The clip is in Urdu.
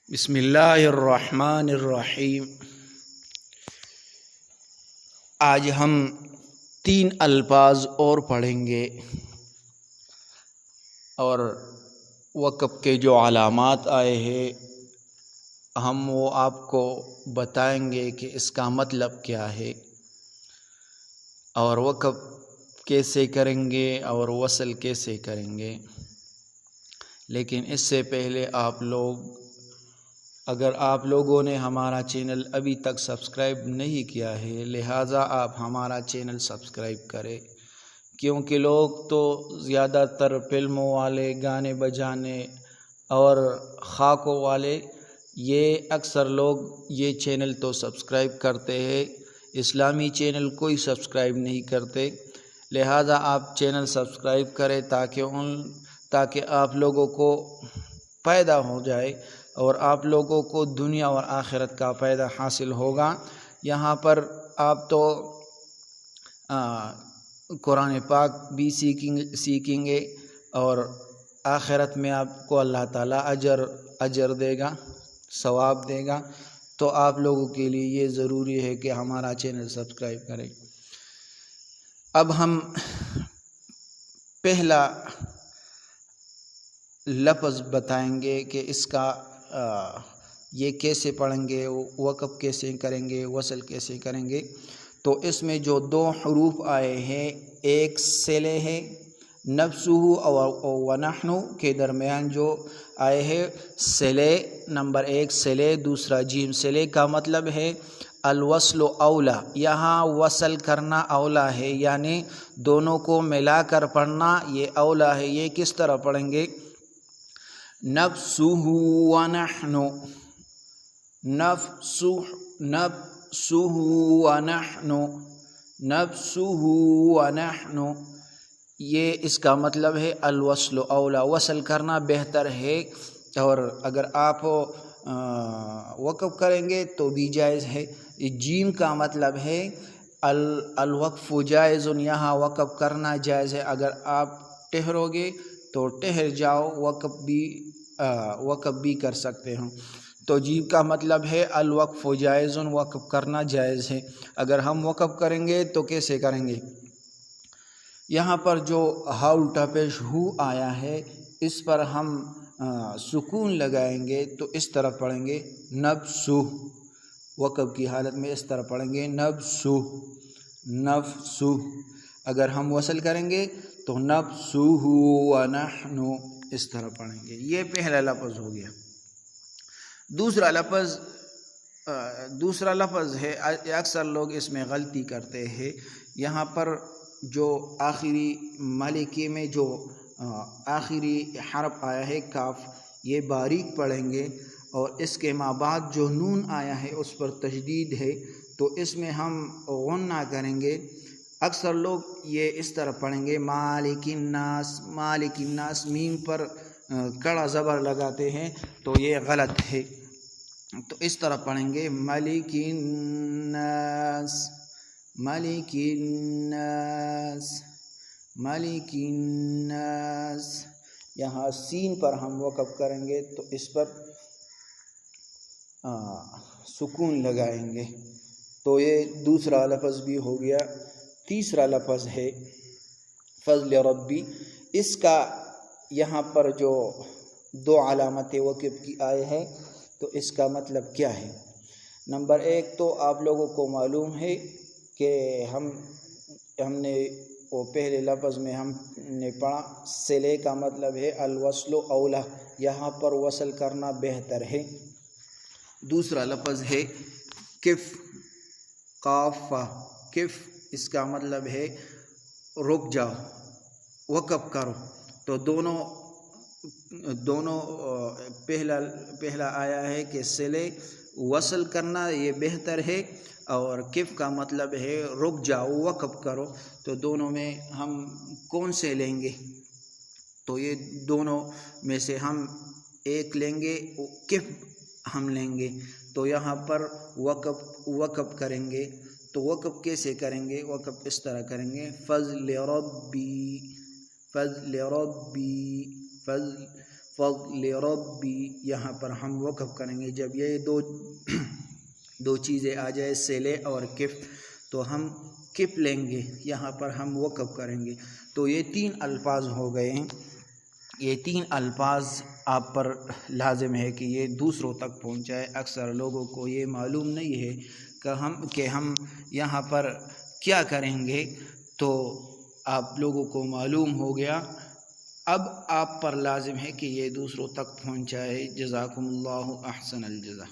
بسم اللہ الرحمن الرحیم۔ آج ہم 3 الفاظ اور پڑھیں گے اور وقف کے جو علامات آئے ہیں ہم وہ آپ کو بتائیں گے کہ اس کا مطلب کیا ہے اور وقف کیسے کریں گے اور وصل کیسے کریں گے۔ لیکن اس سے پہلے اگر آپ لوگوں نے ہمارا چینل ابھی تک سبسکرائب نہیں کیا ہے لہٰذا آپ ہمارا چینل سبسکرائب کریں، کیونکہ لوگ تو زیادہ تر فلموں والے، گانے بجانے اور خاکوں والے یہ اکثر لوگ یہ چینل تو سبسکرائب کرتے ہیں، اسلامی چینل کوئی سبسکرائب نہیں کرتے۔ لہٰذا آپ چینل سبسکرائب کریں تاکہ آپ لوگوں کو فائدہ ہو جائے اور آپ لوگوں کو دنیا اور آخرت کا فائدہ حاصل ہوگا۔ یہاں پر آپ تو قرآن پاک بھی سیکھیں گے اور آخرت میں آپ کو اللہ تعالیٰ اجر دے گا، ثواب دے گا۔ تو آپ لوگوں کے لیے یہ ضروری ہے کہ ہمارا چینل سبسکرائب کریں۔ اب ہم پہلا لفظ بتائیں گے کہ اس کا یہ کیسے پڑھیں گے، وقف کیسے کریں گے، وصل کیسے کریں گے۔ تو اس میں جو 2 حروف آئے ہیں، ایک صلہ ہے نفسہ اور ونحن کے درمیان جو آئے ہیں صلہ، نمبر 1 صلہ، دوسرا جیم۔ صلہ کا مطلب ہے الوصل اولا، یہاں وصل کرنا اولا ہے، یعنی دونوں کو ملا کر پڑھنا یہ اولا ہے۔ یہ کس طرح پڑھیں گے؟ نفسہ ونحن، نفسہ ونحن، نفسہ ونحن، یہ اس کا مطلب ہے الوصل اولا، وصل کرنا بہتر ہے۔ اور اگر آپ وقف کریں گے تو بھی جائز ہے۔ جیم کا مطلب ہے الوقف جائز، یہاں وقف کرنا جائز ہے۔ اگر آپ ٹھہرو گے تو ٹھہر جاؤ، وقف بھی کر سکتے ہوں۔ تو جیم کا مطلب ہے الوقف جائز، وقف کرنا جائز ہے۔ اگر ہم وقف کریں گے تو کیسے کریں گے؟ یہاں پر جو ہا الٹا پیش ہو آیا ہے اس پر ہم سکون لگائیں گے تو اس طرح پڑھیں گے نفسہ، وقف کی حالت میں اس طرح پڑھیں گے نفسہ، نفسہ۔ اگر ہم وصل کریں گے تو نفسہ ونحن، اس طرح پڑھیں گے۔ یہ پہلا لفظ ہو گیا۔ دوسرا لفظ ہے، اکثر لوگ اس میں غلطی کرتے ہیں۔ یہاں پر جو آخری مالکی میں جو آخری حرف آیا ہے کاف، یہ باریک پڑھیں گے، اور اس کے ماں بعد جو نون آیا ہے اس پر تشدید ہے، تو اس میں ہم غنہ کریں گے۔ اکثر لوگ یہ اس طرح پڑھیں گے مالک الناس، مالک الناس، میم پر کڑا زبر لگاتے ہیں تو یہ غلط ہے۔ تو اس طرح پڑھیں گے مالک الناس، مالک الناس، مالک الناس۔ یہاں سین پر ہم وقف کریں گے تو اس پر سکون لگائیں گے۔ تو یہ دوسرا لفظ بھی ہو گیا۔ تیسرا لفظ ہے فضل ربی۔ اس کا یہاں پر جو 2 علامت وقف کی آئے ہیں تو اس کا مطلب کیا ہے؟ نمبر 1 تو آپ لوگوں کو معلوم ہے کہ ہم نے وہ پہلے لفظ میں ہم نے پڑھا صلہ کا مطلب ہے الوصل اولا، یہاں پر وصل کرنا بہتر ہے۔ دوسرا لفظ ہے کف، قافہ، کف، اس کا مطلب ہے رک جاؤ، وقف کرو۔ تو دونوں پہلا آیا ہے کہ صلہ وصل کرنا یہ بہتر ہے، اور کف کا مطلب ہے رک جاؤ، وقف کرو۔ تو دونوں میں ہم کون سے لیں گے؟ تو یہ دونوں میں سے ہم ایک لیں گے، کف ہم لیں گے۔ تو یہاں پر وقف کریں گے۔ تو وقف کیسے کریں گے؟ وقف اس طرح کریں گے فضل ربی، فضل ربی، فضل ربی، یہاں پر ہم وقف کریں گے جب یہ دو چیزیں آ جائے صلے اور کف تو ہم کف لیں گے، یہاں پر ہم وقف کریں گے۔ تو یہ 3 الفاظ ہو گئے ہیں، یہ 3 الفاظ آپ پر لازم ہے کہ یہ دوسروں تک پہنچائے۔ اکثر لوگوں کو یہ معلوم نہیں ہے کہ ہم یہاں پر کیا کریں گے، تو آپ لوگوں کو معلوم ہو گیا، اب آپ پر لازم ہے کہ یہ دوسروں تک پہنچائے۔ جزاکم اللہ احسن الجزا۔